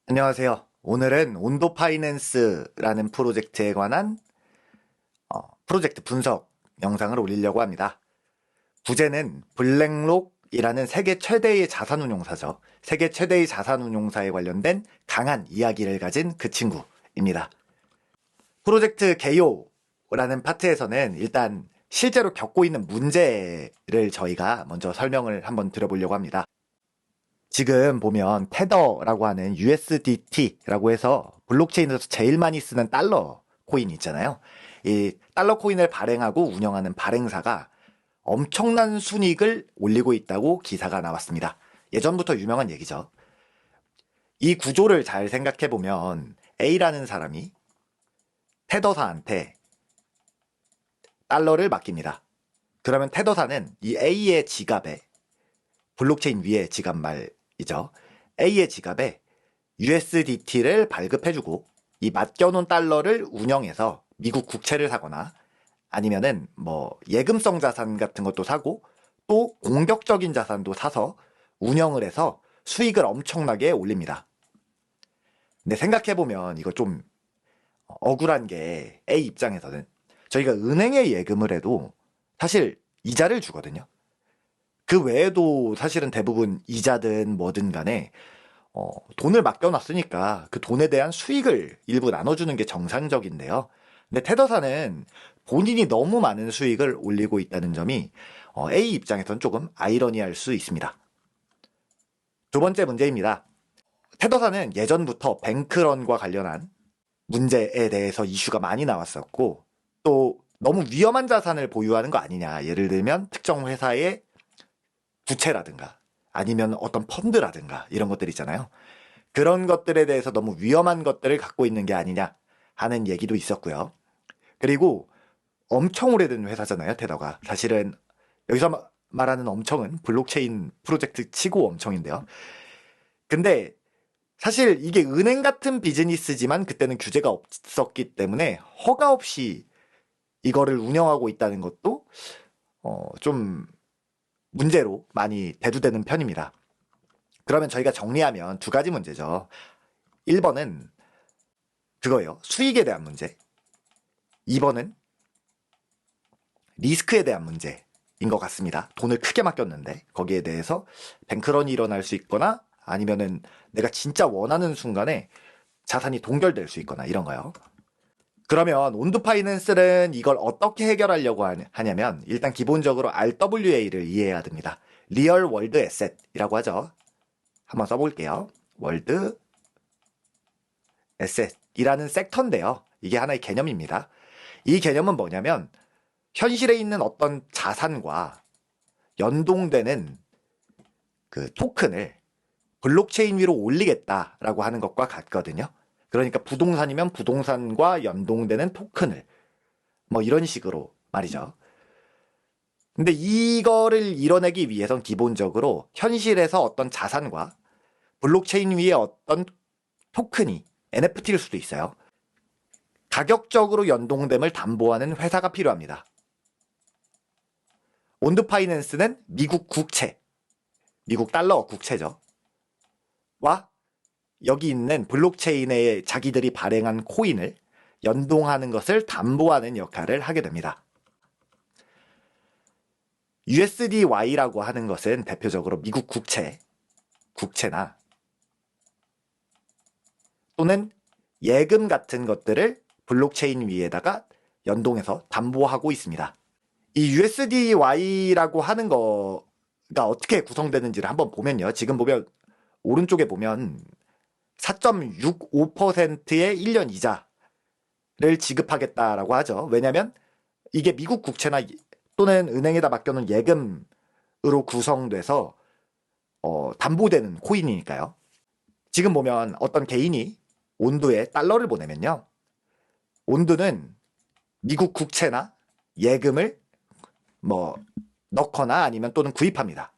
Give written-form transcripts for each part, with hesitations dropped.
안녕하세요. 오늘은 온도 파이낸스라는 프로젝트에 관한 프로젝트 분석 영상을 올리려고 합니다. 부제는 블랙록이라는 세계 최대의 자산운용사죠. 세계 최대의 자산운용사에 관련된 강한 이야기를 가진 그 친구입니다. 프로젝트 개요라는 파트에서는 일단 실제로 겪고 있는 문제를 저희가 먼저 설명을 한번 드려보려고 합니다. 지금 보면 테더라고 하는 USDT라고 해서 블록체인에서 제일 많이 쓰는 달러 코인 있잖아요. 이 달러 코인을 발행하고 운영하는 발행사가 엄청난 순이익을 올리고 있다고 기사가 나왔습니다. 예전부터 유명한 얘기죠. 이 구조를 잘 생각해 보면 A라는 사람이 테더사한테 달러를 맡깁니다. 그러면 테더사는 이 A의 지갑에 블록체인 위에 지갑 말이죠. A의 지갑에 USDT를 발급해주고 이 맡겨놓은 달러를 운영해서 미국 국채를 사거나 아니면은 뭐 예금성 자산 같은 것도 사고 또 공격적인 자산도 사서 운영을 해서 수익을 엄청나게 올립니다. 근데 생각해보면 이거 좀 억울한 게 A 입장에서는 저희가 은행에 예금을 해도 사실 이자를 주거든요. 그 외에도 사실은 대부분 이자든 뭐든 간에 돈을 맡겨놨으니까 그 돈에 대한 수익을 일부 나눠주는 게 정상적인데요. 근데 테더사는 본인이 너무 많은 수익을 올리고 있다는 점이 A 입장에선 조금 아이러니할 수 있습니다. 두 번째 문제입니다. 테더사는 예전부터 뱅크런과 관련한 문제에 대해서 이슈가 많이 나왔었고 또 너무 위험한 자산을 보유하는 거 아니냐. 예를 들면 특정 회사의 부채라든가 아니면 어떤 펀드라든가 이런 것들 있잖아요. 그런 것들에 대해서 너무 위험한 것들을 갖고 있는 게 아니냐 하는 얘기도 있었고요. 그리고 엄청 오래된 회사잖아요, 테더가. 사실은 여기서 말하는 엄청은 블록체인 프로젝트 치고 엄청인데요. 근데 사실 이게 은행 같은 비즈니스지만 그때는 규제가 없었기 때문에 허가 없이 이거를 운영하고 있다는 것도 좀 문제로 많이 대두되는 편입니다. 그러면 저희가 정리하면 두 가지 문제죠. 1번은 그거예요. 수익에 대한 문제. 2번은 리스크에 대한 문제인 것 같습니다. 돈을 크게 맡겼는데 거기에 대해서 뱅크런이 일어날 수 있거나 아니면은 내가 진짜 원하는 순간에 자산이 동결될 수 있거나 이런 거요. 그러면 온도 파이낸스는 이걸 어떻게 해결하려고 하냐면 일단 기본적으로 RWA를 이해해야 됩니다. 리얼 월드 에셋이라고 하죠. 한번 써볼게요. 월드 에셋이라는 섹터인데요. 이게 하나의 개념입니다. 이 개념은 뭐냐면 현실에 있는 어떤 자산과 연동되는 그 토큰을 블록체인 위로 올리겠다라고 하는 것과 같거든요. 그러니까 부동산이면 부동산과 연동되는 토큰을 뭐 이런 식으로 말이죠. 근데 이거를 이뤄내기 위해선 기본적으로 현실에서 어떤 자산과 블록체인 위에 어떤 토큰이 NFT일 수도 있어요. 가격적으로 연동됨을 담보하는 회사가 필요합니다. 온드 파이낸스는 미국 국채, 미국 달러 국채죠. 와 여기 있는 블록체인에 자기들이 발행한 코인을 연동하는 것을 담보하는 역할을 하게 됩니다. USDY라고 하는 것은 대표적으로 미국 국채나 또는 예금 같은 것들을 블록체인 위에다가 연동해서 담보하고 있습니다. 이 USDY라고 하는 거가 어떻게 구성되는지를 한번 보면요. 지금 보면 오른쪽에 보면 4.65%의 1년 이자를 지급하겠다라고 하죠. 왜냐하면 이게 미국 국채나 또는 은행에다 맡겨놓은 예금으로 구성돼서 담보되는 코인이니까요. 지금 보면 어떤 개인이 온두에 달러를 보내면요. 온두는 미국 국채나 예금을 뭐 넣거나 아니면 또는 구입합니다.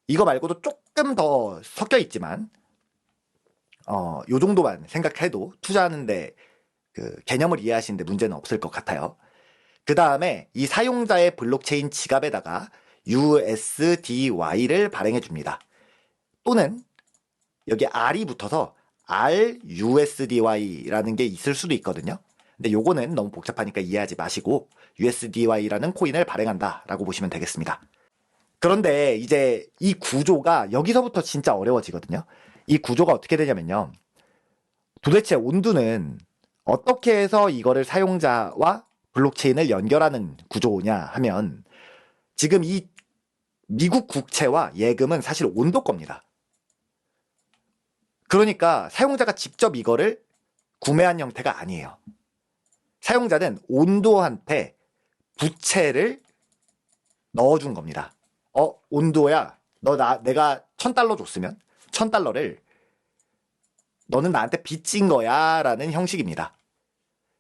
이거 말고도 조금 더 섞여 있지만 요 정도만 생각해도 투자하는데 그 개념을 이해하시는데 문제는 없을 것 같아요. 그 다음에 이 사용자의 블록체인 지갑에다가 USDY를 발행해 줍니다. 또는 여기 R이 붙어서 RUSDY라는 게 있을 수도 있거든요. 근데 요거는 너무 복잡하니까 이해하지 마시고 USDY라는 코인을 발행한다라고 보시면 되겠습니다. 그런데 이제 이 구조가 여기서부터 진짜 어려워지거든요. 이 구조가 어떻게 되냐면요. 도대체 온두는 어떻게 해서 이거를 사용자와 블록체인을 연결하는 구조냐 하면 지금 이 미국 국채와 예금은 사실 온도 겁니다. 그러니까 사용자가 직접 이거를 구매한 형태가 아니에요. 사용자는 온도한테 부채를 넣어준 겁니다. 온도야, 내가 $1,000 줬으면 $1,000를 너는 나한테 빚진 거야 라는 형식입니다.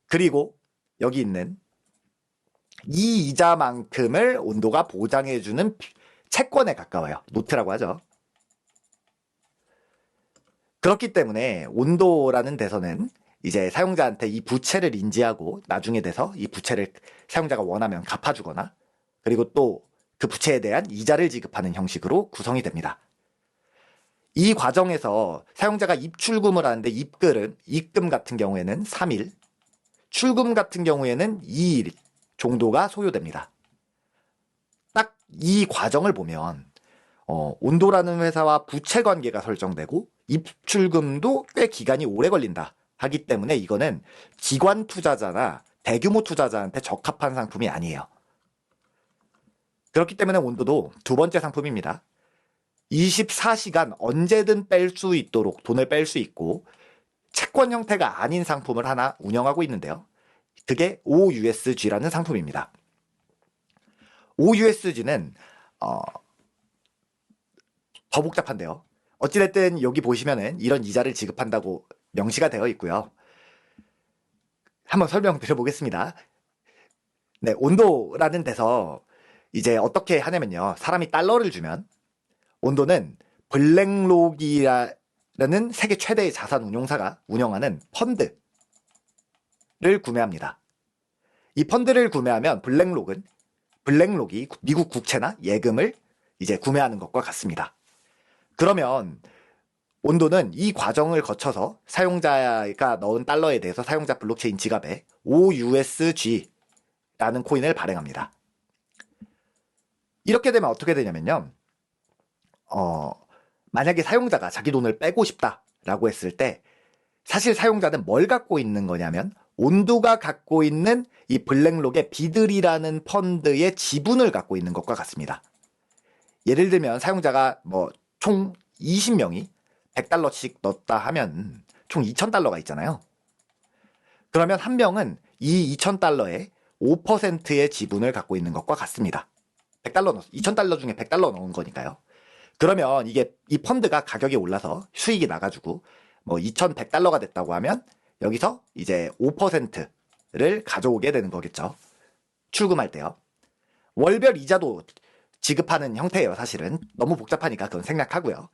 그리고 여기 있는 이 이자만큼을 온도가 보장해주는 채권에 가까워요. 노트라고 하죠. 그렇기 때문에 온도라는 데서는 이제 사용자한테 이 부채를 인지하고 나중에 돼서 이 부채를 사용자가 원하면 갚아주거나 그리고 또 그 부채에 대한 이자를 지급하는 형식으로 구성이 됩니다. 이 과정에서 사용자가 입출금을 하는데 입금 같은 경우에는 3일, 출금 같은 경우에는 2일 정도가 소요됩니다. 딱 이 과정을 보면 온도라는 회사와 부채 관계가 설정되고 입출금도 꽤 기간이 오래 걸린다 하기 때문에 이거는 기관 투자자나 대규모 투자자한테 적합한 상품이 아니에요. 그렇기 때문에 온도도 두 번째 상품입니다. 24시간 언제든 뺄 수 있도록 돈을 뺄 수 있고 채권 형태가 아닌 상품을 하나 운영하고 있는데요. 그게 OUSG라는 상품입니다. OUSG는 더 복잡한데요. 어찌됐든 여기 보시면은 이런 이자를 지급한다고 명시가 되어 있고요. 한번 설명드려보겠습니다. 네, 온도라는 데서 이제 어떻게 하냐면요. 사람이 달러를 주면 온도는 블랙록이라는 세계 최대의 자산 운용사가 운영하는 펀드를 구매합니다. 이 펀드를 구매하면 블랙록이 미국 국채나 예금을 이제 구매하는 것과 같습니다. 그러면 온도는 이 과정을 거쳐서 사용자가 넣은 달러에 대해서 사용자 블록체인 지갑에 OUSG라는 코인을 발행합니다. 이렇게 되면 어떻게 되냐면요. 만약에 사용자가 자기 돈을 빼고 싶다라고 했을 때 사실 사용자는 뭘 갖고 있는 거냐면 온도가 갖고 있는 이 블랙록의 비들이라는 펀드의 지분을 갖고 있는 것과 같습니다. 예를 들면 사용자가 총 20명이 $100씩 넣었다 하면 총 $2,000가 있잖아요. 그러면 한 명은 이 $2,000의 5%의 지분을 갖고 있는 것과 같습니다. $2,000 중에 $100 넣은 거니까요. 그러면 이 펀드가 가격이 올라서 수익이 나가지고 $2,100가 됐다고 하면 여기서 이제 5%를 가져오게 되는 거겠죠. 출금할 때요. 월별 이자도 지급하는 형태예요, 사실은. 너무 복잡하니까 그건 생략하고요.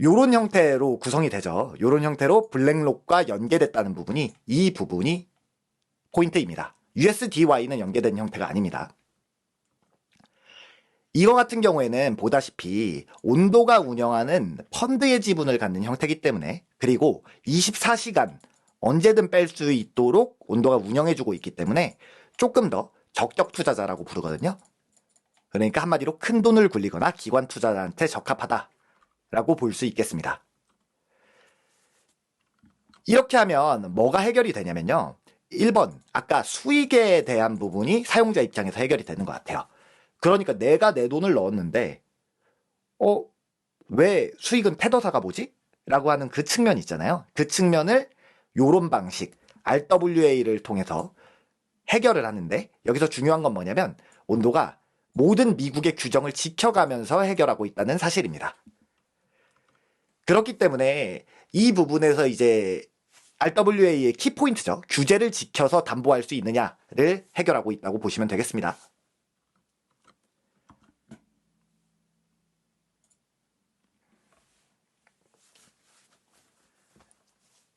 요런 형태로 구성이 되죠. 요런 형태로 블랙록과 연계됐다는 부분이 이 부분이 포인트입니다. USDY는 연계된 형태가 아닙니다. 이거 같은 경우에는 보다시피 온도가 운영하는 펀드의 지분을 갖는 형태이기 때문에 그리고 24시간 언제든 뺄 수 있도록 온도가 운영해주고 있기 때문에 조금 더 적격 투자자라고 부르거든요. 그러니까 한마디로 큰 돈을 굴리거나 기관 투자자한테 적합하다라고 볼 수 있겠습니다. 이렇게 하면 뭐가 해결이 되냐면요. 1번, 아까 수익에 대한 부분이 사용자 입장에서 해결이 되는 것 같아요. 그러니까 내가 내 돈을 넣었는데 왜 수익은 테더사가 보지? 라고 하는 그 측면 있잖아요. 그 측면을 요런 방식 RWA를 통해서 해결을 하는데 여기서 중요한 건 뭐냐면 온도가 모든 미국의 규정을 지켜가면서 해결하고 있다는 사실입니다. 그렇기 때문에 이 부분에서 이제 RWA의 키포인트죠. 규제를 지켜서 담보할 수 있느냐를 해결하고 있다고 보시면 되겠습니다.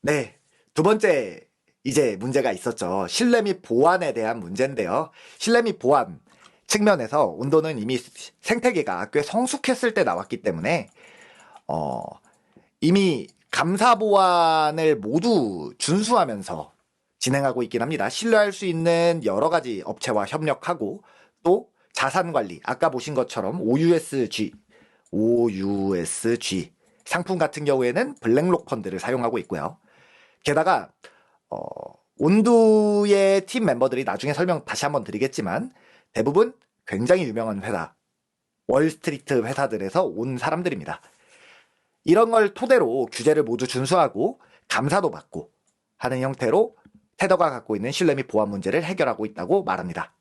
네, 두 번째 이제 문제가 있었죠. 신뢰 및 보안에 대한 문제인데요. 신뢰 및 보안 측면에서 온도는 이미 생태계가 꽤 성숙했을 때 나왔기 때문에 이미 감사 보안을 모두 준수하면서 진행하고 있긴 합니다. 신뢰할 수 있는 여러 가지 업체와 협력하고 또 자산 관리, 아까 보신 것처럼 OUSG 상품 같은 경우에는 블랙록 펀드를 사용하고 있고요. 게다가 온두의 팀 멤버들이 나중에 설명 다시 한번 드리겠지만 대부분 굉장히 유명한 회사, 월스트리트 회사들에서 온 사람들입니다. 이런 걸 토대로 규제를 모두 준수하고 감사도 받고 하는 형태로 테더가 갖고 있는 신뢰 및 보안 문제를 해결하고 있다고 말합니다.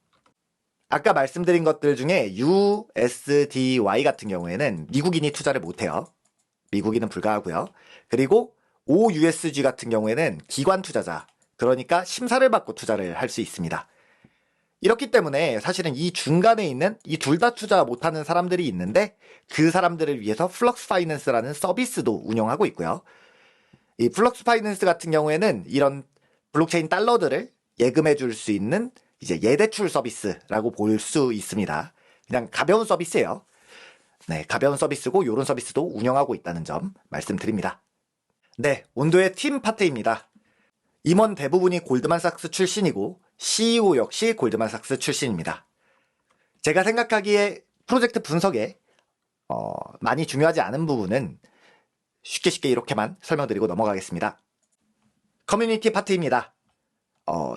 아까 말씀드린 것들 중에 USDY 같은 경우에는 미국인이 투자를 못해요. 미국인은 불가하고요. 그리고 OUSG 같은 경우에는 기관 투자자, 그러니까 심사를 받고 투자를 할 수 있습니다. 이렇기 때문에 사실은 이 중간에 있는 이 둘 다 투자 못하는 사람들이 있는데 그 사람들을 위해서 플럭스 파이낸스라는 서비스도 운영하고 있고요. 이 플럭스 파이낸스 같은 경우에는 이런 블록체인 달러들을 예금해 줄 수 있는 이제 예대출 서비스라고 볼 수 있습니다. 그냥 가벼운 서비스예요. 네, 가벼운 서비스고 이런 서비스도 운영하고 있다는 점 말씀드립니다. 네, 온도의 팀 파트입니다. 임원 대부분이 골드만삭스 출신이고 CEO 역시 골드만삭스 출신입니다. 제가 생각하기에 프로젝트 분석에 많이 중요하지 않은 부분은 쉽게 이렇게만 설명드리고 넘어가겠습니다. 커뮤니티 파트입니다.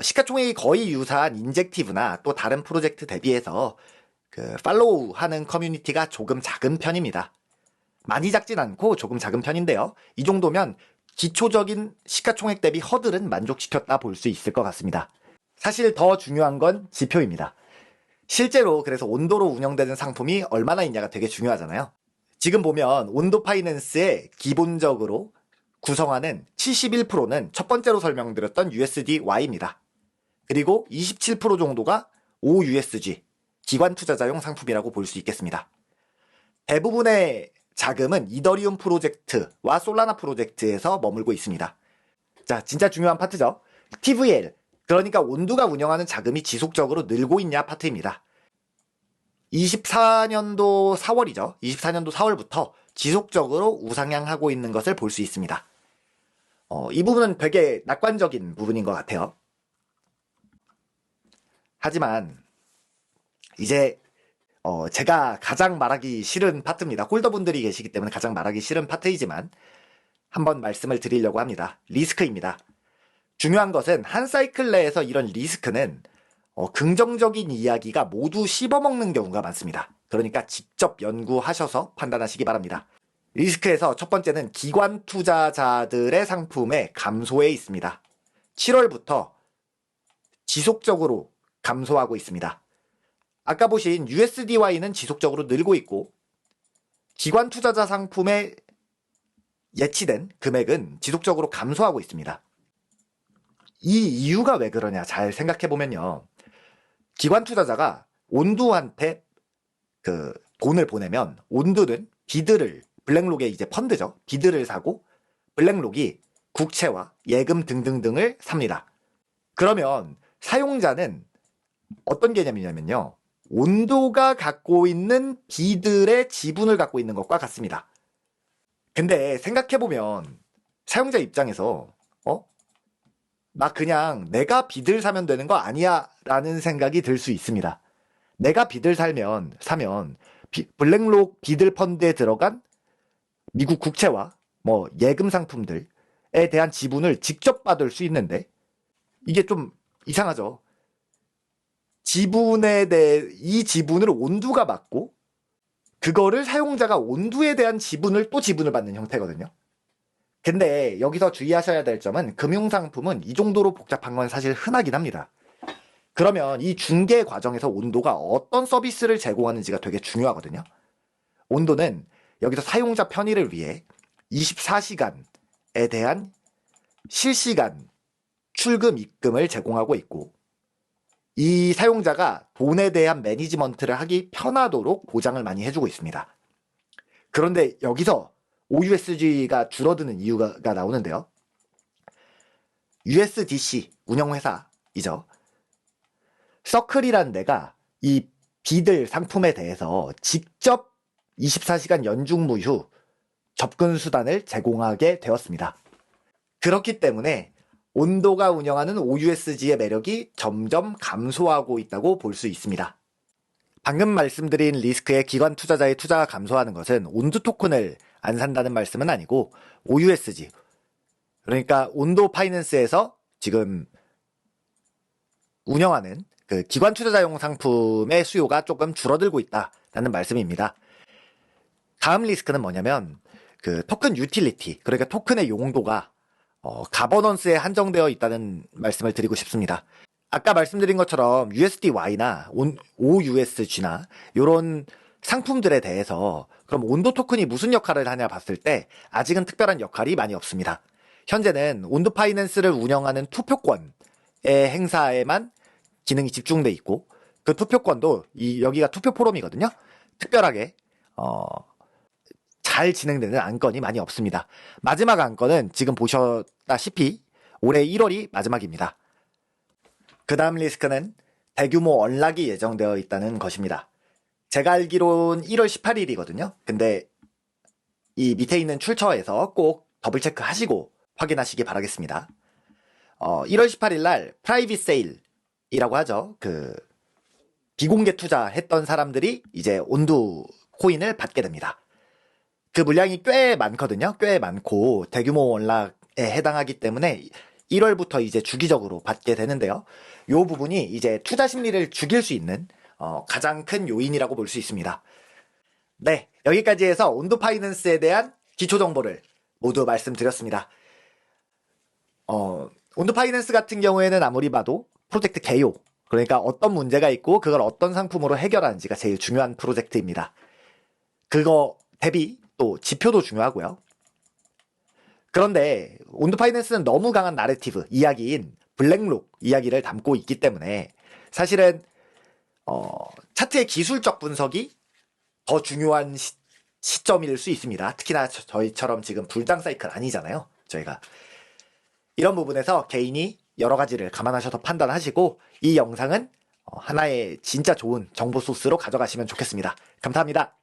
시가총액이 거의 유사한 인젝티브나 또 다른 프로젝트 대비해서 팔로우 하는 커뮤니티가 조금 작은 편입니다. 많이 작진 않고 조금 작은 편인데요. 이 정도면 기초적인 시가총액 대비 허들은 만족시켰다 볼 수 있을 것 같습니다. 사실 더 중요한 건 지표입니다. 실제로 그래서 온도로 운영되는 상품이 얼마나 있냐가 되게 중요하잖아요. 지금 보면 온도 파이낸스의 기본적으로 구성하는 71%는 첫 번째로 설명드렸던 USDY입니다. 그리고 27% 정도가 OUSG, 기관 투자자용 상품이라고 볼 수 있겠습니다. 대부분의 자금은 이더리움 프로젝트와 솔라나 프로젝트에서 머물고 있습니다. 자, 진짜 중요한 파트죠. TVL, 그러니까 온두가 운영하는 자금이 지속적으로 늘고 있냐 파트입니다. 24년도 4월이죠. 24년도 4월부터 지속적으로 우상향하고 있는 것을 볼 수 있습니다. 이 부분은 되게 낙관적인 부분인 것 같아요. 하지만 이제 제가 가장 말하기 싫은 파트입니다. 홀더분들이 계시기 때문에 가장 말하기 싫은 파트이지만 한번 말씀을 드리려고 합니다. 리스크입니다. 중요한 것은 한 사이클 내에서 이런 리스크는 긍정적인 이야기가 모두 씹어먹는 경우가 많습니다. 그러니까 직접 연구하셔서 판단하시기 바랍니다. 리스크에서 첫 번째는 기관 투자자들의 상품의 감소에 있습니다. 7월부터 지속적으로 감소하고 있습니다. 아까 보신 USDY는 지속적으로 늘고 있고 기관 투자자 상품의 예치된 금액은 지속적으로 감소하고 있습니다. 이 이유가 왜 그러냐 잘 생각해보면요. 기관 투자자가 온두한테 돈을 보내면 온두는 비드를 블랙록의 이제 펀드죠. 비드를 사고 블랙록이 국채와 예금 등등등을 삽니다. 그러면 사용자는 어떤 개념이냐면요. 온도가 갖고 있는 비들의 지분을 갖고 있는 것과 같습니다. 근데 생각해보면 사용자 입장에서 나 그냥 내가 비들 사면 되는 거 아니야 라는 생각이 들 수 있습니다. 내가 비들 사면 블랙록 비들 펀드에 들어간 미국 국채와 예금 상품들에 대한 지분을 직접 받을 수 있는데 이게 좀 이상하죠. 이 지분을 온두가 받고 그거를 사용자가 온두에 대한 지분을 받는 형태거든요. 근데 여기서 주의하셔야 될 점은 금융상품은 이 정도로 복잡한 건 사실 흔하긴 합니다. 그러면 이 중개 과정에서 온도가 어떤 서비스를 제공하는지가 되게 중요하거든요. 온도는 여기서 사용자 편의를 위해 24시간에 대한 실시간 출금 입금을 제공하고 있고 이 사용자가 돈에 대한 매니지먼트를 하기 편하도록 보장을 많이 해주고 있습니다. 그런데 여기서 OUSG가 줄어드는 이유가 나오는데요. USDC 운영회사이죠. 서클이라는 데가 이 비들 상품에 대해서 직접 24시간 연중 무휴 접근 수단을 제공하게 되었습니다. 그렇기 때문에 온도가 운영하는 OUSG의 매력이 점점 감소하고 있다고 볼 수 있습니다. 방금 말씀드린 리스크에 기관 투자자의 투자가 감소하는 것은 온도 토큰을 안 산다는 말씀은 아니고 OUSG, 그러니까 온도 파이낸스에서 지금 운영하는 그 기관 투자자용 상품의 수요가 조금 줄어들고 있다는 말씀입니다. 다음 리스크는 뭐냐면 그 토큰 유틸리티, 그러니까 토큰의 용도가 가버넌스에 한정되어 있다는 말씀을 드리고 싶습니다. 아까 말씀드린 것처럼 USDY나 OUSG나 이런 상품들에 대해서 그럼 온도 토큰이 무슨 역할을 하냐 봤을 때 아직은 특별한 역할이 많이 없습니다. 현재는 온도 파이낸스를 운영하는 투표권의 행사에만 기능이 집중돼 있고 그 투표권도 여기가 투표 포럼이거든요. 특별하게 잘 진행되는 안건이 많이 없습니다. 마지막 안건은 지금 보셨다시피 올해 1월이 마지막입니다. 그 다음 리스크는 대규모 언락이 예정되어 있다는 것입니다. 제가 알기론 1월 18일이거든요. 근데 이 밑에 있는 출처에서 꼭 더블 체크 하시고 확인하시기 바라겠습니다. 1월 18일 날 프라이빗 세일이라고 하죠. 그 비공개 투자했던 사람들이 이제 온두 코인을 받게 됩니다. 그 물량이 꽤 많거든요. 꽤 많고 대규모 언락에 해당하기 때문에 1월부터 이제 주기적으로 받게 되는데요. 이 부분이 이제 투자 심리를 죽일 수 있는 가장 큰 요인이라고 볼 수 있습니다. 네, 여기까지 해서 온도 파이낸스에 대한 기초 정보를 모두 말씀드렸습니다. 온도 파이낸스 같은 경우에는 아무리 봐도 프로젝트 개요, 그러니까 어떤 문제가 있고 그걸 어떤 상품으로 해결하는지가 제일 중요한 프로젝트입니다. 그거 대비 또 지표도 중요하고요. 그런데 온도 파이낸스는 너무 강한 나래티브 이야기인 블랙록 이야기를 담고 있기 때문에 사실은 차트의 기술적 분석이 더 중요한 시점일 수 있습니다. 특히나 저희처럼 지금 불당 사이클 아니잖아요. 저희가 이런 부분에서 개인이 여러 가지를 감안하셔서 판단하시고 이 영상은 하나의 진짜 좋은 정보 소스로 가져가시면 좋겠습니다. 감사합니다.